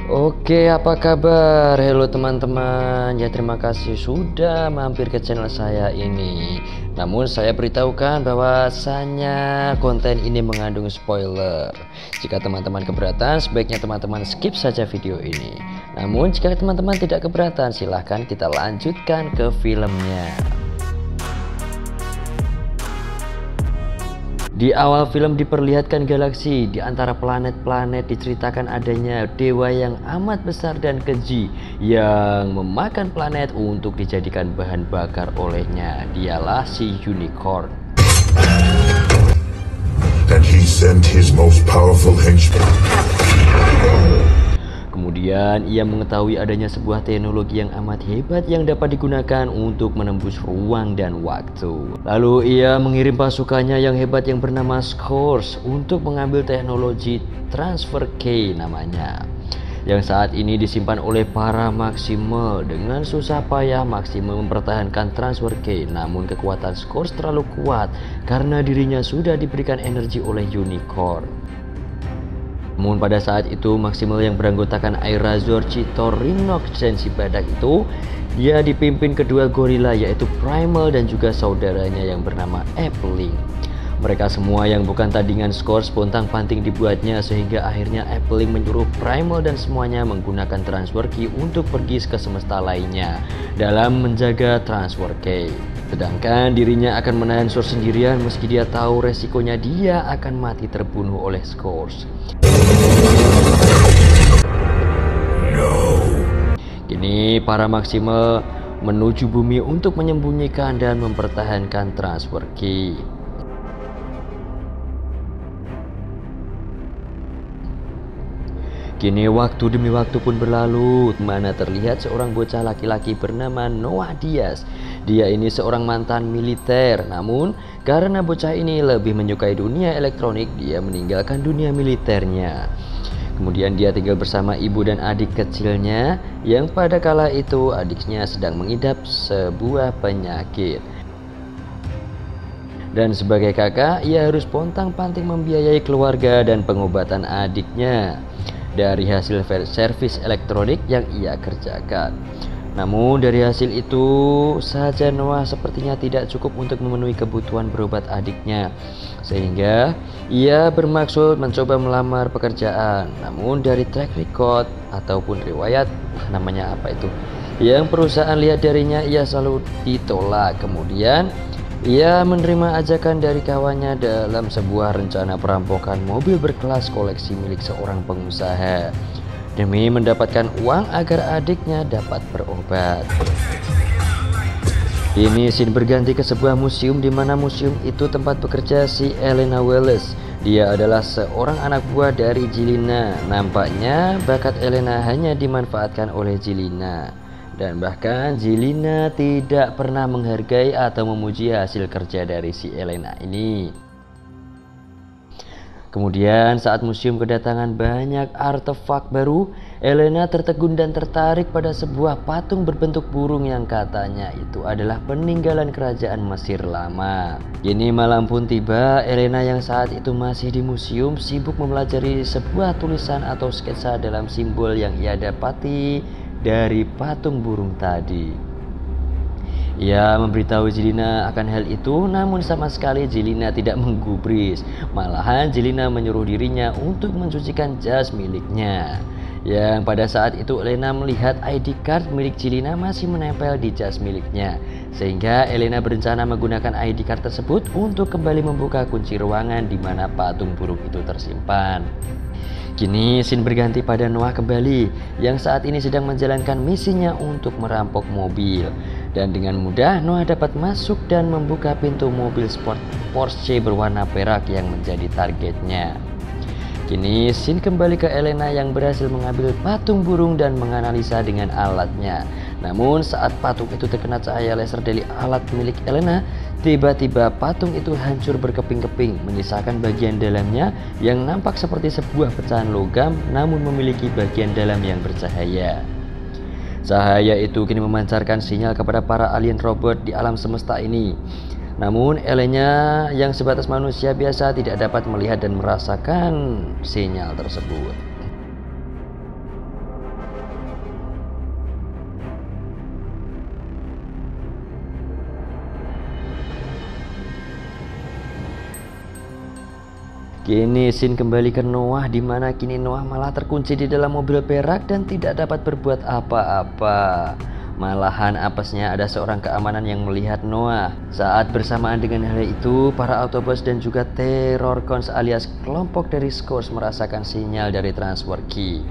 Oke, apa kabar? Halo teman-teman. Ya, terima kasih sudah mampir ke channel saya ini. Namun saya beritahukan bahwasanya konten ini mengandung spoiler. Jika teman-teman keberatan, sebaiknya teman-teman skip saja video ini. Namun jika teman-teman tidak keberatan, silahkan kita lanjutkan ke filmnya. Di awal film diperlihatkan galaksi, di antara planet-planet diceritakan adanya dewa yang amat besar dan keji yang memakan planet untuk dijadikan bahan bakar olehnya. Dialah si unicorn. And he sent his most powerful henchman. Kemudian ia mengetahui adanya sebuah teknologi yang amat hebat yang dapat digunakan untuk menembus ruang dan waktu. Lalu ia mengirim pasukannya yang hebat yang bernama Scourge untuk mengambil teknologi Transfer Key namanya, yang saat ini disimpan oleh para Maximal. Dengan susah payah Maximal mempertahankan Transfer Key, namun kekuatan Scourge terlalu kuat karena dirinya sudah diberikan energi oleh unicorn. Namun pada saat itu Maximal yang beranggotakan Airazor, Cheetor, Rhinox, dan si badak itu, dia dipimpin kedua gorila yaitu Primal dan juga saudaranya yang bernama Appling. Mereka semua yang bukan tandingan Scourge pontang-panting dibuatnya, sehingga akhirnya Appling menyuruh Primal dan semuanya menggunakan Transfer Key untuk pergi ke semesta lainnya dalam menjaga Transfer Key. Sedangkan dirinya akan menahan Scourge sendirian meski dia tahu resikonya dia akan mati terbunuh oleh Scourge. Kini para Maximal menuju bumi untuk menyembunyikan dan mempertahankan Transfer Key. Kini waktu demi waktu pun berlalu, mana terlihat seorang bocah laki-laki bernama Noah Diaz. Dia ini seorang mantan militer, namun karena bocah ini lebih menyukai dunia elektronik, dia meninggalkan dunia militernya. Kemudian dia tinggal bersama ibu dan adik kecilnya, yang pada kala itu adiknya sedang mengidap sebuah penyakit. Dan sebagai kakak, ia harus pontang-panting membiayai keluarga dan pengobatan adiknya dari hasil servis elektronik yang ia kerjakan. Namun dari hasil itu saja Noah sepertinya tidak cukup untuk memenuhi kebutuhan berobat adiknya, sehingga ia bermaksud mencoba melamar pekerjaan. Namun dari track record ataupun riwayat namanya apa itu yang perusahaan lihat darinya, ia selalu ditolak. Kemudian ia menerima ajakan dari kawannya dalam sebuah rencana perampokan mobil berkelas koleksi milik seorang pengusaha demi mendapatkan uang agar adiknya dapat berobat. Ini scene berganti ke sebuah museum, di mana museum itu tempat bekerja si Elena Wallace. Dia adalah seorang anak buah dari Jelena. Nampaknya bakat Elena hanya dimanfaatkan oleh Jelena, dan bahkan Jelena tidak pernah menghargai atau memuji hasil kerja dari si Elena ini. Kemudian saat museum kedatangan banyak artefak baru, Elena tertegun dan tertarik pada sebuah patung berbentuk burung yang katanya itu adalah peninggalan kerajaan Mesir lama. Kini malam pun tiba, Elena yang saat itu masih di museum sibuk mempelajari sebuah tulisan atau sketsa dalam simbol yang ia dapati dari patung burung tadi. Ia memberitahu Jelena akan hal itu, namun sama sekali Jelena tidak menggubris. Malahan Jelena menyuruh dirinya untuk mencucikan jas miliknya, yang pada saat itu Elena melihat ID card milik Jelena masih menempel di jas miliknya, sehingga Elena berencana menggunakan ID card tersebut untuk kembali membuka kunci ruangan di mana patung burung itu tersimpan. Kini scene berganti pada Noah kembali, yang saat ini sedang menjalankan misinya untuk merampok mobil. Dan dengan mudah Noah dapat masuk dan membuka pintu mobil sport Porsche berwarna perak yang menjadi targetnya. Kini scene kembali ke Elena yang berhasil mengambil patung burung dan menganalisa dengan alatnya. Namun saat patung itu terkena cahaya laser dari alat milik Elena, tiba-tiba patung itu hancur berkeping-keping, menyisakan bagian dalamnya yang nampak seperti sebuah pecahan logam, namun memiliki bagian dalam yang bercahaya. Cahaya itu kini memancarkan sinyal kepada para alien robot di alam semesta ini. Namun Elena yang sebatas manusia biasa tidak dapat melihat dan merasakan sinyal tersebut. Kini scene kembali ke Noah, di mana kini Noah malah terkunci di dalam mobil perak dan tidak dapat berbuat apa-apa. Malahan apesnya ada seorang keamanan yang melihat Noah. Saat bersamaan dengan hal itu, para Autobots dan juga Terrorcons alias kelompok dari Scourge merasakan sinyal dari transfer key.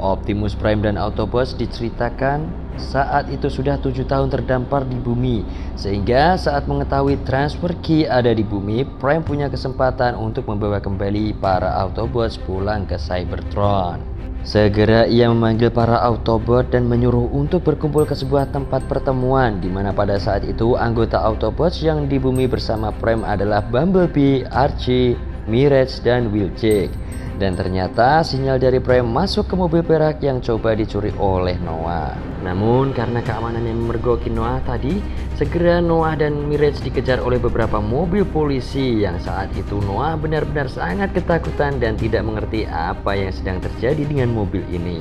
Optimus Prime dan Autobots diceritakan saat itu sudah 7 tahun terdampar di bumi, sehingga saat mengetahui transfer key ada di bumi, Prime punya kesempatan untuk membawa kembali para Autobots pulang ke Cybertron. Segera ia memanggil para Autobot dan menyuruh untuk berkumpul ke sebuah tempat pertemuan, di mana pada saat itu anggota Autobots yang di bumi bersama Prime adalah Bumblebee, Archie, Mirage, dan Wheeljack. Dan ternyata sinyal dari Prime masuk ke mobil perak yang coba dicuri oleh Noah. Namun karena keamanan yang memergoki Noah tadi, segera Noah dan Mirage dikejar oleh beberapa mobil polisi yang saat itu Noah benar-benar sangat ketakutan dan tidak mengerti apa yang sedang terjadi dengan mobil ini.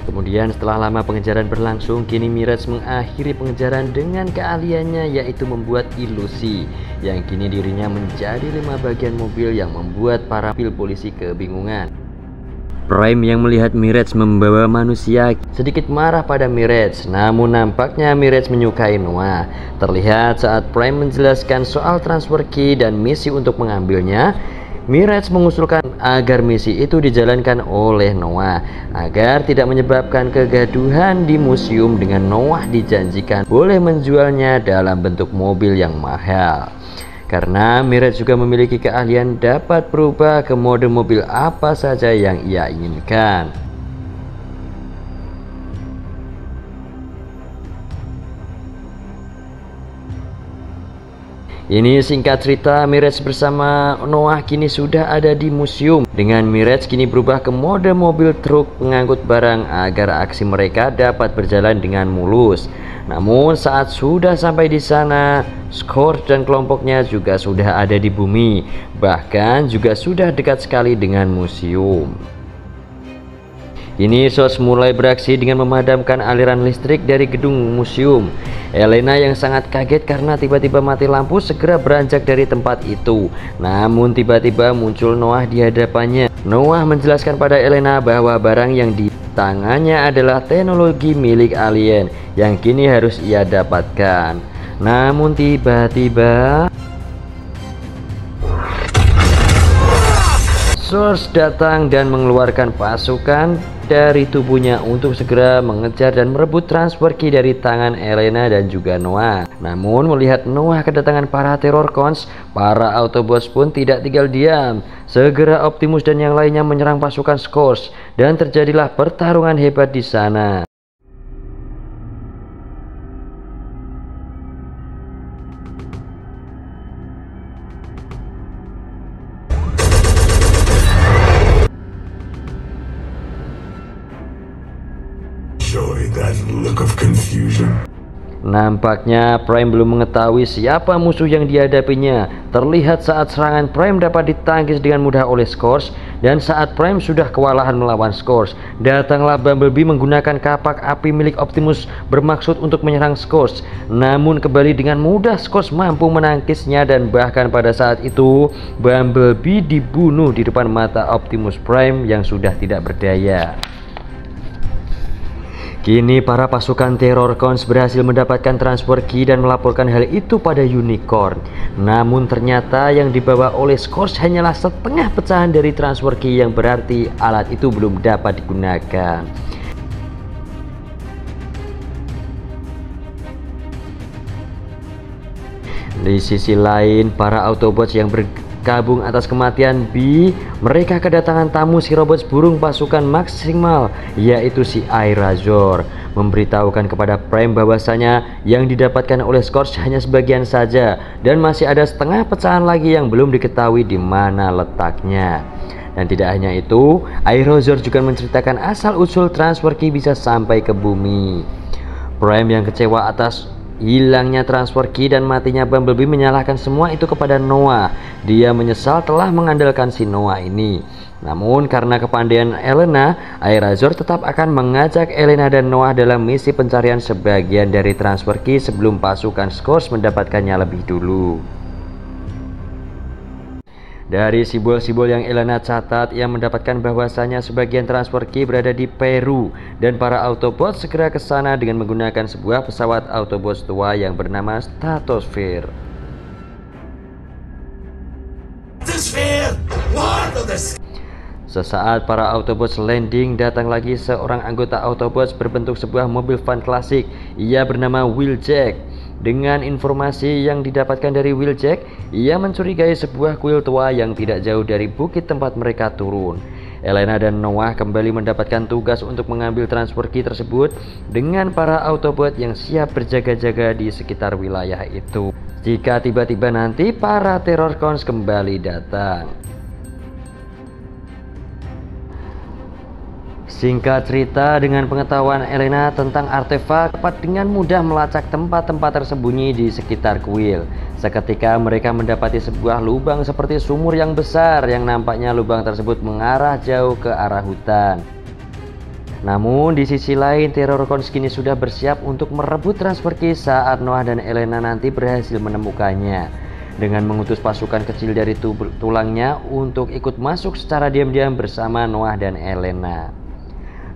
Kemudian setelah lama pengejaran berlangsung, kini Mirage mengakhiri pengejaran dengan keahliannya, yaitu membuat ilusi, yang kini dirinya menjadi 5 bagian mobil yang membuat para polisi kebingungan. Prime yang melihat Mirage membawa manusia sedikit marah pada Mirage, namun nampaknya Mirage menyukai Noah. Terlihat saat Prime menjelaskan soal transfer key dan misi untuk mengambilnya, Mirage mengusulkan agar misi itu dijalankan oleh Noah agar tidak menyebabkan kegaduhan di museum, dengan Noah dijanjikan boleh menjualnya dalam bentuk mobil yang mahal. Karena Mirage juga memiliki keahlian dapat berubah ke mode mobil apa saja yang ia inginkan. Ini singkat cerita, Mirage bersama Noah kini sudah ada di museum. Dengan Mirage kini berubah ke mode mobil truk pengangkut barang agar aksi mereka dapat berjalan dengan mulus. Namun saat sudah sampai di sana, Scourge dan kelompoknya juga sudah ada di bumi, bahkan juga sudah dekat sekali dengan museum. Kini Source mulai beraksi dengan memadamkan aliran listrik dari gedung museum. Elena yang sangat kaget karena tiba-tiba mati lampu segera beranjak dari tempat itu. Namun tiba-tiba muncul Noah di hadapannya. Noah menjelaskan pada Elena bahwa barang yang di tangannya adalah teknologi milik alien yang kini harus ia dapatkan. Namun tiba-tiba Source datang dan mengeluarkan pasukan dari tubuhnya untuk segera mengejar dan merebut transfer key dari tangan Elena dan juga Noah. Namun melihat Noah kedatangan para Terrorcons, para Autobots pun tidak tinggal diam. Segera Optimus dan yang lainnya menyerang pasukan Scourge dan terjadilah pertarungan hebat di sana. Surely that look of confusion. Nampaknya Prime belum mengetahui siapa musuh yang dihadapinya. Terlihat saat serangan Prime dapat ditangkis dengan mudah oleh Scourge, dan saat Prime sudah kewalahan melawan Scourge, datanglah Bumblebee menggunakan kapak api milik Optimus bermaksud untuk menyerang Scourge. Namun kembali dengan mudah Scourge mampu menangkisnya, dan bahkan pada saat itu Bumblebee dibunuh di depan mata Optimus Prime yang sudah tidak berdaya. Kini para pasukan Terrorcons berhasil mendapatkan transfer key dan melaporkan hal itu pada Unicorn. Namun ternyata yang dibawa oleh Scourge hanyalah setengah pecahan dari transfer key, yang berarti alat itu belum dapat digunakan. Di sisi lain, para Autobots yang bergabung atas kematian B, mereka kedatangan tamu si robot burung pasukan maksimal, yaitu si Airazor, memberitahukan kepada Prime bahwasanya yang didapatkan oleh Scourge hanya sebagian saja dan masih ada setengah pecahan lagi yang belum diketahui di mana letaknya. Dan tidak hanya itu, Airazor juga menceritakan asal-usul transfer key bisa sampai ke bumi. Prime yang kecewa atas hilangnya transfer key dan matinya Bumblebee menyalahkan semua itu kepada Noah. Dia menyesal telah mengandalkan si Noah ini. Namun karena kepandaian Elena, Airazor tetap akan mengajak Elena dan Noah dalam misi pencarian sebagian dari transfer key sebelum pasukan Scourge mendapatkannya lebih dulu. Dari simbol-simbol yang Elena catat, ia mendapatkan bahwasanya sebagian transfer key berada di Peru dan para Autobots segera ke sana dengan menggunakan sebuah pesawat Autobots tua yang bernama Stratosphere. Sesaat para Autobots landing, datang lagi seorang anggota Autobots berbentuk sebuah mobil van klasik. Ia bernama Wheeljack. Dengan informasi yang didapatkan dari Wheeljack, ia mencurigai sebuah kuil tua yang tidak jauh dari bukit tempat mereka turun. Elena dan Noah kembali mendapatkan tugas untuk mengambil transfer key tersebut dengan para Autobot yang siap berjaga-jaga di sekitar wilayah itu. Jika tiba-tiba nanti para Terrorcons kembali datang. Singkat cerita, dengan pengetahuan Elena tentang artefak, dapat dengan mudah melacak tempat-tempat tersembunyi di sekitar kuil. Seketika mereka mendapati sebuah lubang seperti sumur yang besar yang nampaknya lubang tersebut mengarah jauh ke arah hutan. Namun di sisi lain, Terrorcons kini sudah bersiap untuk merebut transfer key saat Noah dan Elena nanti berhasil menemukannya. Dengan mengutus pasukan kecil dari tulangnya untuk ikut masuk secara diam-diam bersama Noah dan Elena.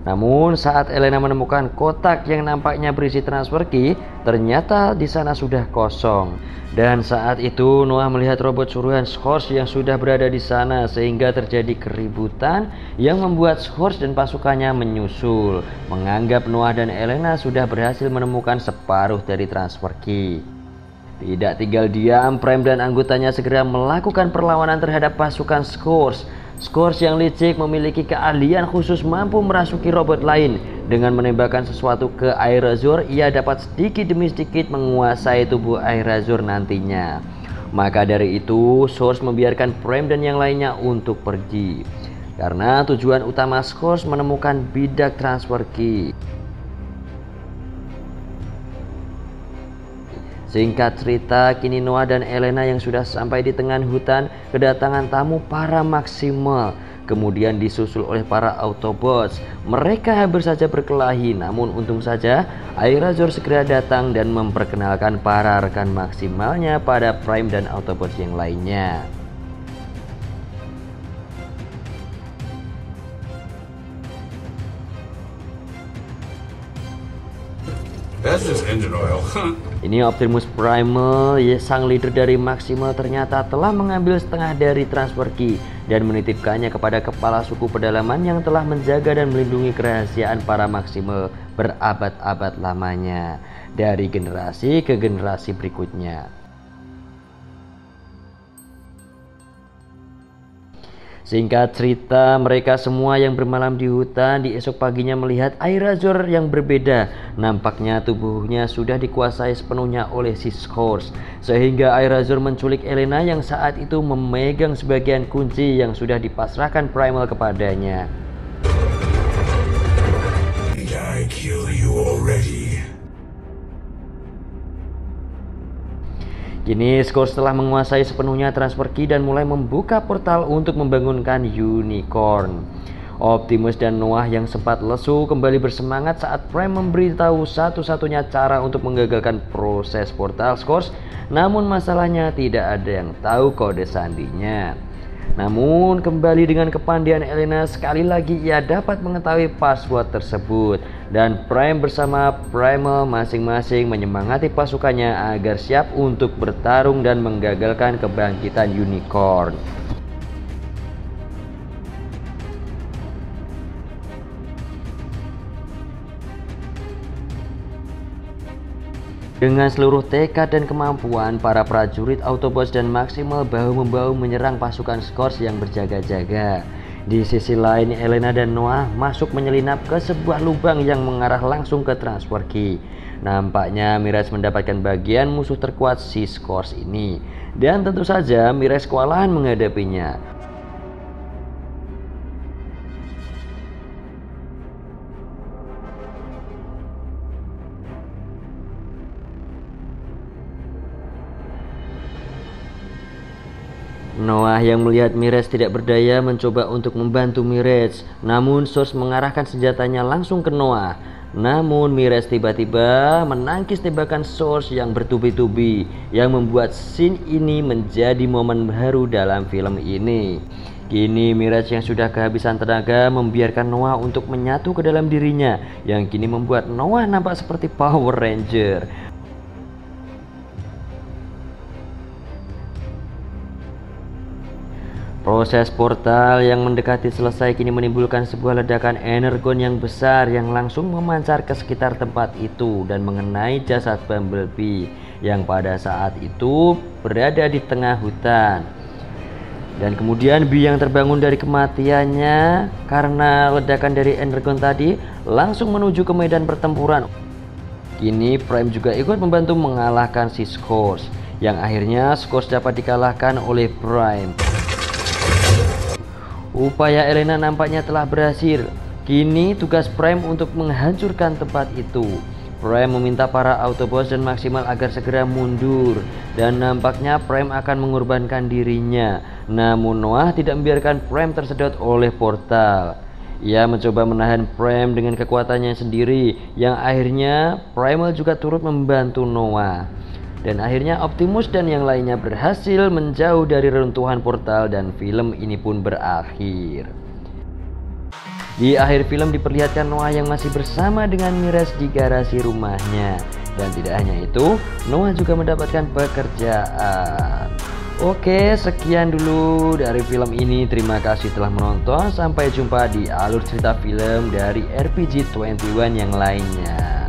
Namun saat Elena menemukan kotak yang nampaknya berisi transfer key, ternyata di sana sudah kosong. Dan saat itu Noah melihat robot suruhan Scourge yang sudah berada di sana, sehingga terjadi keributan yang membuat Scourge dan pasukannya menyusul, menganggap Noah dan Elena sudah berhasil menemukan separuh dari transfer key. Tidak tinggal diam, Prime dan anggotanya segera melakukan perlawanan terhadap pasukan Scourge. Scourge yang licik memiliki keahlian khusus mampu merasuki robot lain. Dengan menembakkan sesuatu ke Airazor, ia dapat sedikit demi sedikit menguasai tubuh Airazor nantinya. Maka dari itu, Scourge membiarkan Prime dan yang lainnya untuk pergi. Karena tujuan utama Scourge menemukan bidak transfer key. Singkat cerita, kini Noah dan Elena yang sudah sampai di tengah hutan kedatangan tamu para Maximal, kemudian disusul oleh para Autobots. Mereka hampir saja berkelahi, namun untung saja Airazor segera datang dan memperkenalkan para rekan Maximalnya pada Prime dan Autobots yang lainnya. That's just engine oil. Ini Optimus Primal, sang leader dari Maximal, ternyata telah mengambil setengah dari transfer key dan menitipkannya kepada kepala suku pedalaman yang telah menjaga dan melindungi kerahasiaan para Maximal berabad-abad lamanya dari generasi ke generasi berikutnya. Singkat cerita, mereka semua yang bermalam di hutan di esok paginya melihat Airazor yang berbeda. Nampaknya tubuhnya sudah dikuasai sepenuhnya oleh si Scourge, sehingga Airazor menculik Elena yang saat itu memegang sebagian kunci yang sudah dipasrahkan Primal kepadanya. Did I kill you already? Kini Scourge telah menguasai sepenuhnya transfer key dan mulai membuka portal untuk membangunkan Unicorn. Optimus dan Noah yang sempat lesu kembali bersemangat saat Prime memberitahu satu-satunya cara untuk menggagalkan proses portal Scourge. Namun masalahnya tidak ada yang tahu kode sandinya. Namun kembali dengan kepandaian Elena, sekali lagi ia dapat mengetahui password tersebut. Dan Prime bersama Primal masing-masing menyemangati pasukannya agar siap untuk bertarung dan menggagalkan kebangkitan Unicorn. Dengan seluruh tekad dan kemampuan, para prajurit Autobots dan Maximal bahu-membahu menyerang pasukan Scourge yang berjaga-jaga. Di sisi lain, Elena dan Noah masuk menyelinap ke sebuah lubang yang mengarah langsung ke transfer key. Nampaknya Mirage mendapatkan bagian musuh terkuat si Scourge ini. Dan tentu saja Mirage kewalahan menghadapinya. Noah yang melihat Mirage tidak berdaya mencoba untuk membantu Mirage. Namun Source mengarahkan senjatanya langsung ke Noah. Namun Mirage tiba-tiba menangkis tembakan Source yang bertubi-tubi yang membuat scene ini menjadi momen baru dalam film ini. Kini Mirage yang sudah kehabisan tenaga membiarkan Noah untuk menyatu ke dalam dirinya, yang kini membuat Noah nampak seperti Power Ranger. Proses portal yang mendekati selesai kini menimbulkan sebuah ledakan energon yang besar yang langsung memancar ke sekitar tempat itu dan mengenai jasad Bumblebee yang pada saat itu berada di tengah hutan. Dan kemudian Bee yang terbangun dari kematiannya karena ledakan dari energon tadi langsung menuju ke medan pertempuran. Kini Prime juga ikut membantu mengalahkan si Scourge, yang akhirnya Scourge dapat dikalahkan oleh Prime. Upaya Elena nampaknya telah berhasil. Kini tugas Prime untuk menghancurkan tempat itu. Prime meminta para Autobots dan Maximal agar segera mundur, dan nampaknya Prime akan mengorbankan dirinya. Namun Noah tidak membiarkan Prime tersedot oleh portal. Ia mencoba menahan Prime dengan kekuatannya sendiri, yang akhirnya Primal juga turut membantu Noah. Dan akhirnya Optimus dan yang lainnya berhasil menjauh dari reruntuhan portal dan film ini pun berakhir. Di akhir film diperlihatkan Noah yang masih bersama dengan Mirage di garasi rumahnya. Dan tidak hanya itu, Noah juga mendapatkan pekerjaan. Oke, sekian dulu dari film ini. Terima kasih telah menonton. Sampai jumpa di alur cerita film dari RPG 21 yang lainnya.